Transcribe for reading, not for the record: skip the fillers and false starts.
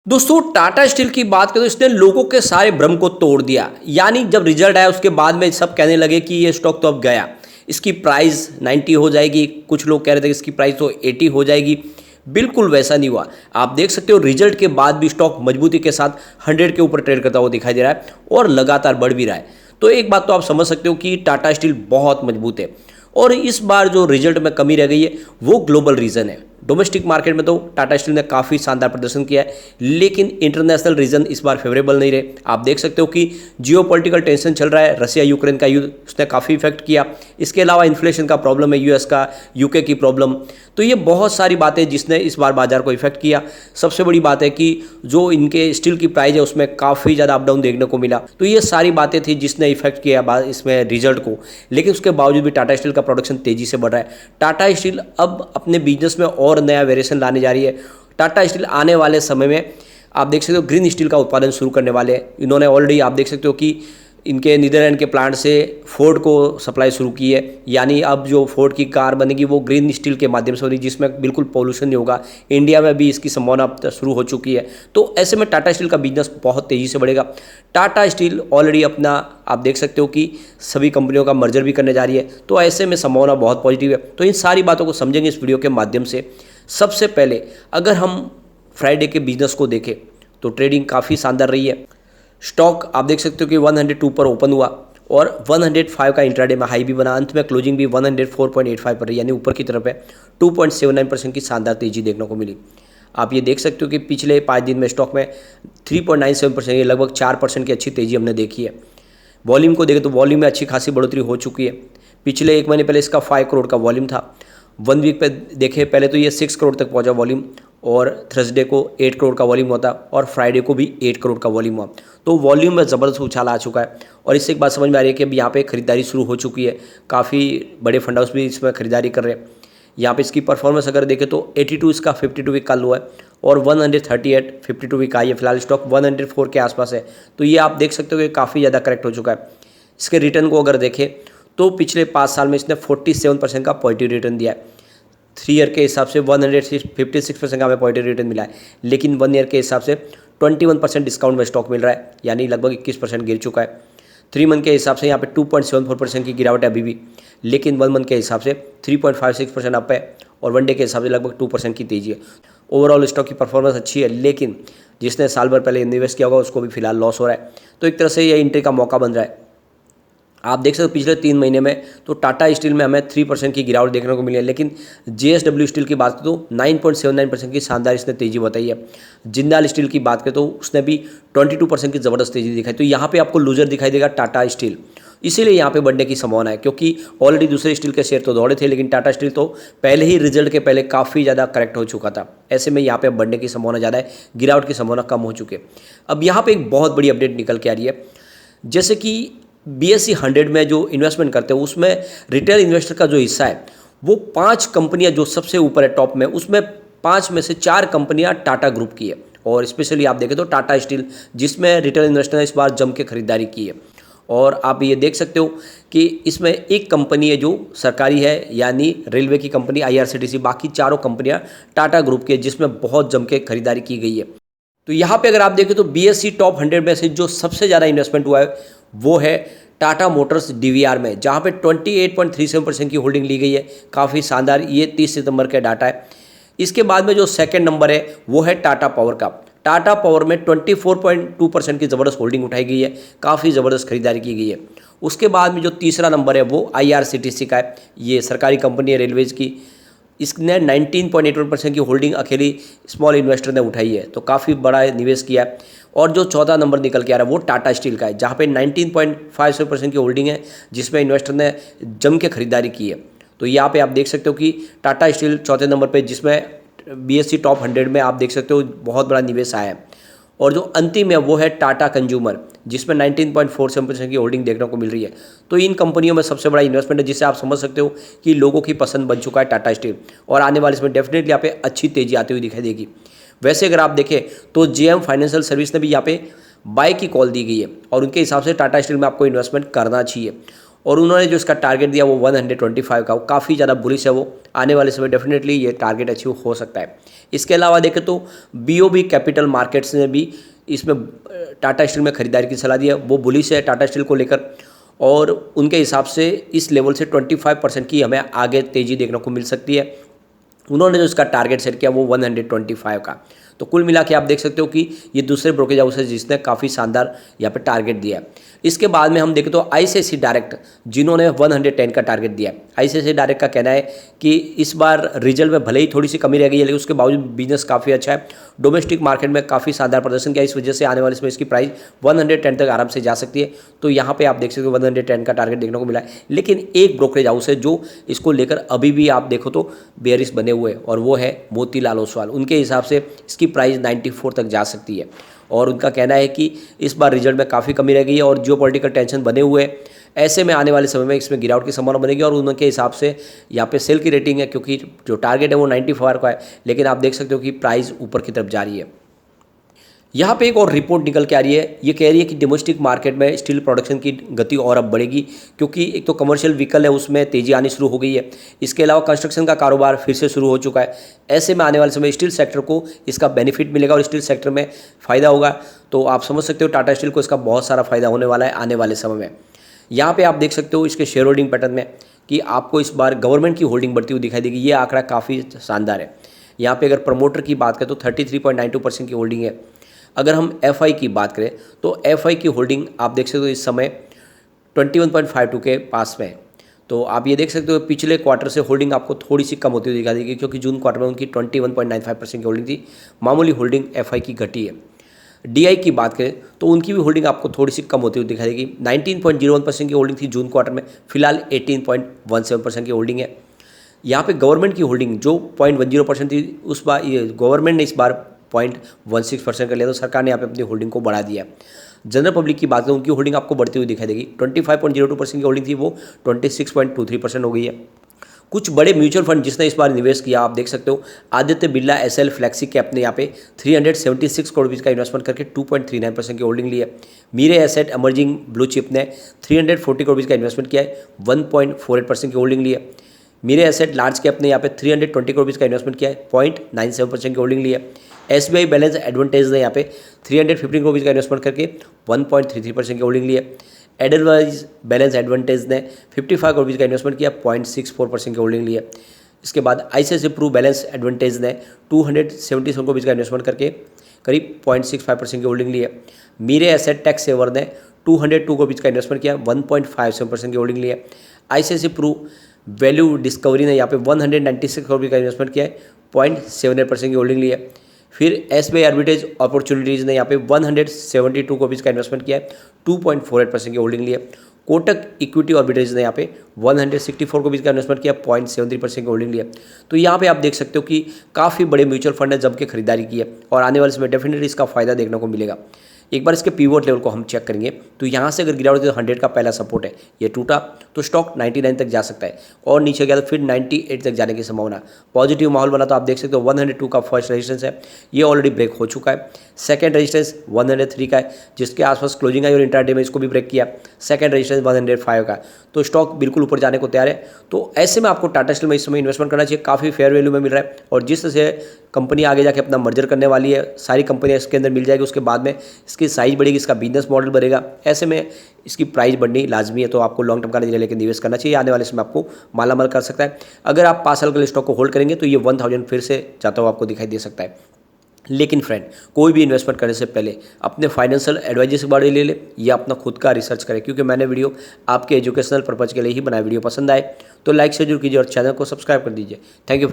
दोस्तों टाटा स्टील की बात करें तो इसने लोगों के सारे भ्रम को तोड़ दिया। यानी जब रिजल्ट आया उसके बाद में सब कहने लगे कि ये स्टॉक तो अब गया, इसकी प्राइस 90 हो जाएगी, कुछ लोग कह रहे थे कि इसकी प्राइस तो 80 हो जाएगी। बिल्कुल वैसा नहीं हुआ। आप देख सकते हो रिजल्ट के बाद भी स्टॉक मजबूती के साथ 100 के ऊपर ट्रेड करता हुआ दिखाई दे रहा है और लगातार बढ़ भी रहा है। तो एक बात तो आप समझ सकते हो कि टाटा स्टील बहुत मजबूत है। और इस बार जो रिजल्ट में कमी रह गई है वो ग्लोबल रीजन है। डोमेस्टिक मार्केट में तो टाटा स्टील ने काफ़ी शानदार प्रदर्शन किया है, लेकिन इंटरनेशनल रीजन इस बार फेवरेबल नहीं रहे। आप देख सकते हो कि जियोपॉलिटिकल टेंशन चल रहा है, रसिया यूक्रेन का युद्ध, उसने काफ़ी इफेक्ट किया। इसके अलावा इन्फ्लेशन का प्रॉब्लम है, यूएस का, यूके की प्रॉब्लम। तो ये बहुत सारी बातें जिसने इस बार बाजार को इफेक्ट किया। सबसे बड़ी बात है कि जो इनके स्टील की प्राइस है उसमें काफ़ी ज़्यादा अप डाउन देखने को मिला। तो ये सारी बातें थी जिसने इफेक्ट किया इसमें रिजल्ट को। लेकिन उसके बावजूद भी टाटा स्टील का प्रोडक्शन तेजी से बढ़ रहा है। टाटा स्टील अब अपने बिजनेस में और नया वेरिएशन लाने जा रही है। टाटा स्टील आने वाले समय में आप देख सकते हो ग्रीन स्टील का उत्पादन शुरू करने वाले हैं। इन्होंने ऑलरेडी आप देख सकते हो कि इनके नीदरलैंड के प्लांट से फोर्ड को सप्लाई शुरू की है। यानी अब जो फोर्ड की कार बनेगी वो ग्रीन स्टील के माध्यम से बनेगी, जिसमें बिल्कुल पॉल्यूशन नहीं होगा। इंडिया में भी इसकी संभावना अब शुरू हो चुकी है। तो ऐसे में टाटा स्टील का बिजनेस बहुत तेज़ी से बढ़ेगा। टाटा स्टील ऑलरेडी अपना आप देख सकते हो कि सभी कंपनियों का मर्जर भी करने जा रही है। तो ऐसे में संभावना बहुत पॉजिटिव है। तो इन सारी बातों को समझेंगे इस वीडियो के माध्यम से। सबसे पहले अगर हम फ्राइडे के बिजनेस को देखें तो ट्रेडिंग काफ़ी शानदार रही है। स्टॉक आप देख सकते हो कि 102 पर ओपन हुआ और 105 का इंट्राडे में हाई भी बना। अंत में क्लोजिंग भी 104.85 पर रही, यानी ऊपर की तरफ है। 2.79% की शानदार तेजी देखने को मिली। आप ये देख सकते हो कि पिछले 5 दिन में स्टॉक में 3.97%, लगभग 4% की अच्छी तेजी हमने देखी है। वॉल्यूम को देखें तो वॉल्यूम में अच्छी खासी बढ़ोतरी हो चुकी है। पिछले 1 महीने पहले इसका 5 करोड़ का वॉल्यूम था। 1 वीक पे देखें पहले तो ये 6 करोड़ तक पहुंचा वॉल्यूम, और थर्सडे को 8 करोड़ का वॉल्यूम होता और फ्राइडे को भी 8 करोड़ का वॉल्यूम हुआ। तो वॉल्यूम में ज़बरदस्त उछाल आ चुका है। और इससे एक बात समझ में आ रही है कि अब यहाँ पे खरीदारी शुरू हो चुकी है। काफ़ी बड़े फंड हाउस भी इसमें खरीदारी कर रहे हैं। यहाँ पे इसकी परफॉर्मेंस अगर देखें तो 82 इसका 52 वीक का लो है और 138 52 वीक आई है। फिलहाल स्टॉक 104 के आसपास है। तो ये आप देख सकते हो कि काफ़ी ज़्यादा करेक्ट हो चुका है। इसके रिटर्न को अगर देखें तो पिछले 5 साल में इसने 47% का पॉजिटिव रिटर्न दिया है। 3 ईयर के हिसाब से 156% का हमें पॉजिटिव रिटर्न मिला है। लेकिन 1 ईयर के हिसाब से 21% डिस्काउंट में स्टॉक मिल रहा है, यानी लगभग 21% गिर चुका है। 3 मंथ के हिसाब से यहाँ पे 2.74% की गिरावट है अभी भी, लेकिन 1 मंथ के हिसाब से 3.56% अप है और 1 डे के हिसाब से लगभग 2% की तेजी है। ओवरऑल स्टॉक की परफॉर्मेंस अच्छी है, लेकिन जिसने साल भर पहले इन्वेस्ट किया होगा उसको भी फिलहाल लॉस हो रहा है। तो एक तरह से ये एंट्री का मौका बन रहा है। आप देख सकते हो पिछले 3 महीने में तो टाटा स्टील में हमें 3% की गिरावट देखने को मिली है। लेकिन जेएसडब्ल्यू स्टील की बात करें तो 9.79% की शानदार इसने तेजी बताई है। जिंदाल स्टील की बात करें तो उसने भी 22% की ज़बरदस्त तेजी दिखाई। तो यहाँ पे आपको लूजर दिखाई देगा टाटा स्टील, इसीलिए यहाँ पे बढ़ने की संभावना है, क्योंकि ऑलरेडी दूसरे स्टील के शेयर तो दौड़े थे, लेकिन टाटा स्टील तो पहले ही रिजल्ट के पहले काफ़ी ज़्यादा करेक्ट हो चुका था। ऐसे में यहाँ पे बढ़ने की संभावना ज़्यादा है, गिरावट की संभावना कम हो चुकी है। अब यहाँ पे एक बहुत बड़ी अपडेट निकल के आ रही है, जैसे कि BSE 100 में जो इन्वेस्टमेंट करते हैं उसमें रिटेल इन्वेस्टर का जो हिस्सा है वो 5 कंपनियां जो सबसे ऊपर है टॉप में, उसमें 5 में से 4 कंपनियां टाटा ग्रुप की है। और स्पेशली आप देखें तो टाटा स्टील, जिसमें रिटेल इन्वेस्टर ने इस बार जम के खरीदारी की है। और आप ये देख सकते हो कि इसमें एक कंपनी है जो सरकारी है, यानी रेलवे की कंपनी IRCTC। बाकी चारों कंपनियां टाटा ग्रुप की है, जिसमें बहुत जम के खरीदारी की गई है। तो यहाँ पे अगर आप देखें तो BSE टॉप 100 में से जो सबसे ज़्यादा इन्वेस्टमेंट हुआ है वो है टाटा मोटर्स DVR में, जहाँ पे 28.37% की होल्डिंग ली गई है। काफ़ी शानदार, ये 30 सितंबर का डाटा है। इसके बाद में जो सेकंड नंबर है वो है टाटा पावर का। टाटा पावर में 24.2% की ज़बरदस्त होल्डिंग उठाई गई है, काफ़ी ज़बरदस्त खरीदारी की गई है। उसके बाद में जो तीसरा नंबर है वो IRCTC का है, ये सरकारी कंपनी है रेलवेज़ की। इसने 19.81% की होल्डिंग अकेली स्मॉल इन्वेस्टर ने उठाई है, तो काफ़ी बड़ा निवेश किया है। और जो चौथा नंबर निकल के आ रहा है वो टाटा स्टील का है, जहाँ पे 19.57% की होल्डिंग है, जिसमें इन्वेस्टर ने जम के खरीदारी की है। तो यहाँ पे आप देख सकते हो कि टाटा स्टील चौथे नंबर पे, जिसमें BSE टॉप 100 में आप देख सकते हो बहुत बड़ा निवेश आया है। और जो अंतिम है वो है टाटा कंज्यूमर, जिसमें 19.47% की होल्डिंग देखने को मिल रही है। तो इन कंपनियों में सबसे बड़ा इन्वेस्टमेंट है, जिससे आप समझ सकते हो कि लोगों की पसंद बन चुका है टाटा स्टील। और आने वाले इसमें डेफिनेटली यहाँ पे अच्छी तेजी आती हुई दिखाई देगी। वैसे अगर आप देखें तो JM फाइनेंशियल सर्विस ने भी यहाँ पे बाय की कॉल दी गई है, और उनके हिसाब से टाटा स्टील में आपको इन्वेस्टमेंट करना चाहिए। और उन्होंने जो इसका टारगेट दिया वो 125 का, वो काफ़ी ज़्यादा बुलिश है। वो आने वाले समय डेफिनेटली ये टारगेट अचीव हो सकता है। इसके अलावा देखें तो BOB कैपिटल मार्केट्स ने भी इसमें टाटा स्टील में खरीदारी की सलाह दी है। वो बुलिश है टाटा स्टील को लेकर, और उनके हिसाब से इस लेवल से 25% की हमें आगे तेज़ी देखने को मिल सकती है। उन्होंने जो इसका टारगेट सेट किया वो 125 का। तो कुल मिला के आप देख सकते हो कि ये दूसरे ब्रोकेज हाउस है जिसने काफ़ी शानदार यहाँ पे टारगेट दिया है। इसके बाद में हम देखें तो ICICI डायरेक्ट, जिन्होंने 110 का टारगेट दिया है। ICICI डायरेक्ट का कहना है कि इस बार रिजल्ट में भले ही थोड़ी सी कमी रह गई है, लेकिन उसके बावजूद बिजनेस काफ़ी अच्छा है। डोमेस्टिक मार्केट में काफ़ी शानदार प्रदर्शन किया, इस वजह से आने वाले समय इसकी प्राइस 110 तक आराम से जा सकती है। तो यहाँ पे आप देख सकते हो 110 का टारगेट देखने को मिला है। लेकिन एक ब्रोकरेज हाउस है जो इसको लेकर अभी भी आप देखो तो बेयरिश बने हुए हैं, और वो है मोतीलाल ओसवाल। उनके हिसाब से इसकी प्राइस 94 तक जा सकती है, और उनका कहना है कि इस बार रिजल्ट में काफ़ी कमी रह गई है और जियोपॉलिटिकल टेंशन बने हुए हैं। ऐसे में आने वाले समय में इसमें गिरावट की संभावना बनेगी, और उनके हिसाब से यहाँ पे सेल की रेटिंग है, क्योंकि जो टारगेट है वो 94 का है, लेकिन आप देख सकते हो कि प्राइस ऊपर की तरफ जा रही है। यहाँ पे एक और रिपोर्ट निकल के आ रही है, ये कह रही है कि डोमेस्टिक मार्केट में स्टील प्रोडक्शन की गति और अब बढ़ेगी, क्योंकि एक तो कमर्शियल व्हीकल है उसमें तेज़ी आनी शुरू हो गई है। इसके अलावा कंस्ट्रक्शन का कारोबार फिर से शुरू हो चुका है। ऐसे में आने वाले समय स्टील सेक्टर को इसका बेनिफिट मिलेगा और स्टील सेक्टर में फ़ायदा होगा। तो आप समझ सकते हो टाटा स्टील को इसका बहुत सारा फ़ायदा होने वाला है आने वाले समय में। यहाँ पर आप देख सकते हो इसके शेयर होल्डिंग पैटर्न में कि आपको इस बार गवर्नमेंट की होल्डिंग बढ़ती हुई दिखाई देगी। ये आंकड़ा काफ़ी शानदार है। यहाँ पर अगर प्रमोटर की बात करें तो 33.92% की होल्डिंग है। अगर हम FI की बात करें तो FI की होल्डिंग आप देख सकते हो इस समय 21.52 के पास में है। तो आप ये देख सकते हो पिछले क्वार्टर से होल्डिंग आपको थोड़ी सी कम होती हुई दिखा देगी, क्योंकि जून क्वार्टर में उनकी 21.95% की होल्डिंग थी। मामूली होल्डिंग FI की घटी है। DI की बात करें तो उनकी भी होल्डिंग आपको थोड़ी सी कम होती हुई दिखाई देगी। 19.01% की होल्डिंग थी जून क्वार्टर में, फिलहाल 18.17% की होल्डिंग है। यहाँ पे गवर्नमेंट की होल्डिंग जो 0.10% थी, उस बार ये गवर्नमेंट ने इस बार 0.16% कर लिया, तो सरकार ने यहाँ पे अपनी होल्डिंग को बढ़ा दिया। जनरल पब्लिक की बात करें उनकी होल्डिंग आपको बढ़ती हुई दिखाई देगी। 25.02% की होल्डिंग थी, वो 26.23% हो गई है। कुछ बड़े म्यूचुअल फंड जिसने इस बार निवेश किया आप देख सकते हो, Aditya Birla SL flexi cap ने यहाँ पे 376 करोड़ रुपये का इन्वेस्टमेंट करके 2.39% की होल्डिंग ली है। मीरे एसेट एमर्जिंग ब्लू चिप ने 340 करोड़ रुपये का इन्वेस्टमेंट किया है, 1.48% की होल्डिंग ली है। मीरे एसेट लार्ज कैप ने यहाँ पे 320 करोड़ रुपये का इन्वेस्टमेंट किया है, 0.97% की होल्डिंग ली है। SBI बैलेंस एडवांटेज ने यहाँ पे 315 करोड़ रुपये का इन्वेस्टमेंट करके 1.33% की होल्डिंग ली है। एडलवाइज बैलेंस एडवांटेज ने 55 करोड़ रुपये का इन्वेस्टमेंट किया, 0.64% की होल्डिंग ली है। इसके बाद ICICI प्रू बैलेंस एडवांटेज ने 277 करोड़ रुपये का इन्वेस्टमेंट करके करीब 0.65% की होल्डिंग ली है। मीरे एसेट टैक्स सेवर ने 202 करोड़ रुपये का इन्वेस्टमेंट किया, 1.57% की होल्डिंग ली है। ICICI प्रू वैल्यू डिस्कवरी ने यहाँ पे 196 करोड़ रुपये का इन्वेस्टमेंट किया है, 0.78% की होल्डिंग ली है। फिर SBI आर्बिट्रेज अपॉर्चुनिटीज़ ने यहाँ पे 172 करोड़ रुपये का इन्वेस्टमेंट किया है, 2.48% की होल्डिंग ली है। कोटक इक्विटी आर्बिट्रेज ने यहाँ पे 164 करोड़ रुपये का इन्वेस्टमेंट किया, 0.73% की होल्डिंग ली है। तो यहाँ पे आप देख सकते हो कि काफ़ी बड़े म्यूचुअल फंड ने जम के खरीदारी की है, और आने वाले समय डेफिनेटली इसका फायदा देखने को मिलेगा। एक बार इसके पिवट लेवल को हम चेक करेंगे तो यहाँ से अगर गिरावट तो 100 का पहला सपोर्ट है, ये टूटा तो स्टॉक 99 तक जा सकता है, और नीचे गया तो फिर 98 तक जाने की संभावना। पॉजिटिव माहौल बना तो आप देख सकते हो 102 का फर्स्ट रेजिस्टेंस है, ये ऑलरेडी ब्रेक हो चुका है। सेकंड रेजिस्टेंस 103 का है, जिसके आसपास क्लोजिंग आई और इंट्राडे में इसको भी ब्रेक किया। सेकंड रेजिस्टेंस 105 का, तो स्टॉक बिल्कुल ऊपर जाने को तैयार है। तो ऐसे में आपको टाटा स्टील में इस समय इन्वेस्टमेंट करना चाहिए, काफ़ी फेयर वैल्यू में मिल रहा है, और जिस तरह से कंपनी आगे जाके अपना मर्जर करने वाली है, सारी कंपनियां इसके अंदर मिल जाएगी, उसके बाद में इसकी साइज बढ़ेगी, इसका बिजनेस मॉडल बढ़ेगा। ऐसे में इसकी प्राइस बढ़नी लाजमी है, तो आपको लॉन्ग टर्म का नजरिया लेकर निवेश करना चाहिए। आने वाले समय आपको मालामाल कर सकता है। अगर आप 5 साल के लिए स्टॉक को होल्ड करेंगे तो ये 1000 फिर से जाता हुआ आपको दिखाई दे सकता है। लेकिन फ्रेंड, कोई भी इन्वेस्टमेंट करने से पहले अपने फाइनेंशियल एडवाइजर से बारे ले ले या अपना खुद का रिसर्च करें, क्योंकि मैंने वीडियो आपके एजुकेशनल पर्पज़ के लिए ही बनाया। वीडियो पसंद आए तो लाइक शेयर जरूर कीजिए और चैनल को सब्सक्राइब कर दीजिए। Thank you.